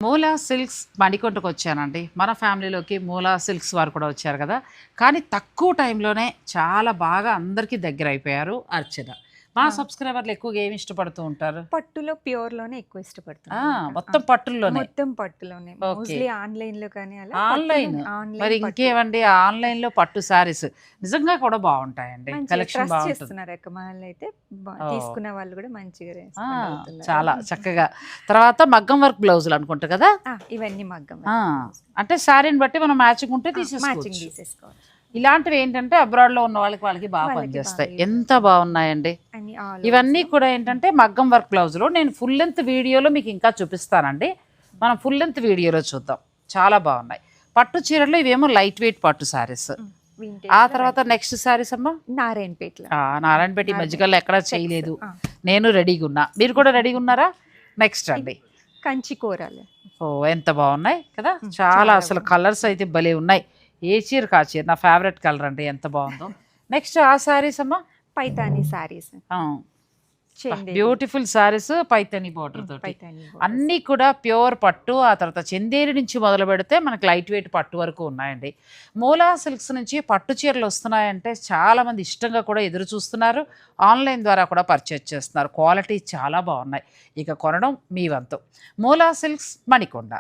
మూలా సిల్క్స్ మణికొండకు వచ్చానండి. మన ఫ్యామిలీలోకి మూలా సిల్క్స్ వారు కూడా వచ్చారు కదా! కానీ తక్కువ టైంలోనే చాలా బాగా అందరికీ దగ్గరైపోయారు అర్చన. మా ఆ! సబ్‌స్క్రైబర్‌లు ఎక్కువగా ఏమి ఇష్టపడుతూ ఉంటారు? పట్టులో ప్యూర్‌లోనే ఎక్కువ ఆ! ఇష్టపడుతున్నాననమాట. మొత్తం పట్టుల్లోనే. మొత్తం పట్టులోనే. ఓకే. మోస్ట్‌లీ ఆన్‌లైన్‌లో కానీ అలా ఆన్‌లైన్. పట్టులోనే మరి ఆన్‌లైన్ పట్టు. ఇంకేమండి ఆన్‌లైన్‌లో పట్టు శారీస్ నిజంగా కూడా బావుంటాయండి. మంచిగా కలెక్షన్ ట్రస్ట్ బావుంటుంది. చేస్తున్నారు అక్క మనల్నయితే. ఓహ్! తీసుకున్న వాళ్ళు కూడా మంచిగా ఆ! రెస్పాండ్ అవుతున్నారు. చాలా చక్కగా. తర్వాత మగ్గం వర్క్ బ్లౌజులు అనుకుంటా కదా! ఇవన్నీ మగ్గం ఆ! Work blouse. అంటే శారీని బట్టి మనం మ్యాచింగ్ ఉంటే మ్యాచింగ్ తీసేసుకోవచ్చు. తీసేసుకోవచ్చు. ఇలాంటివి ఏంటంటే అబ్రాడ్‌లో ఉన్న వాళ్ళకి బాగా వాళ్ళకి బాగా పనిచేస్తాయి. యూజ్ ఎంత అవుతుంది. బావున్నాయండి. అన్ని ఆల్ ఇవన్నీ ఓవర్స్‌లో. కూడా ఏంటంటే మగ్గం వర్క్ బ్లౌజులు. నేను ఫుల్ లెంత్ వీడియోలో మీకు ఇంకా చూపిస్తానండి. మనం ఫుల్ లెంత్ వీడియోలో చూద్దాం. చాలా బావున్నాయి. పట్టు చీరలు ఇవేమో లైట్ వెయిట్ పట్టు శారీస్. ఆ వింటేజ్‌లో తర్వాత నెక్స్ట్ శారీస్ అమ్మా? నారాయణపేటలో. నారాయణపేట ఈ మధ్యకాలంలో ఎక్కడా చెక్స్. చేయలేదు. నేను రెడీగున్నా. మీరు కూడా రెడీగున్నారా? నెక్స్ట్ అండి. కంచి కూరలు. ఓహ్! ఎంత బావున్నాయి కదా! చాలా చాలా అసలు బాగుంది. కలర్స్ అయితే భలే ఉన్నాయి. ఏ చీరకి ఆ చీర. నా ఫేవరెట్ కలర్ అండి. ఎంత బావుందో. నెక్స్ట్ ఆ శారీస్ అమ్మా? పైతానీ సారీస్. ఆ! చందేరి. బ్యూటిఫుల్ శారీస్ పైతాని బోర్డర్ తోటి. పైతానీ బోర్డర్స్. అన్నీ కూడా ప్యూర్ పట్టు. ఆ తర్వాత చందేరి నుంచి మొదలుపెడితే మనకి లైట్ వెయిట్ పట్టు వరకు ఉన్నాయండి. మూలా సిల్క్స్ నుంచి పట్టు చీరలు వస్తున్నాయంటే చాలామంది ఇష్టంగా కూడా ఎదురు చూస్తున్నారు. ఆన్‌లైన్ ద్వారా కూడా పర్చేజ్ చేస్తున్నారు. క్వాలిటీ చాలా బావున్నాయి. ఇక కొనడం మీ వంతు. మూలా సిల్క్స్ మణికొండ.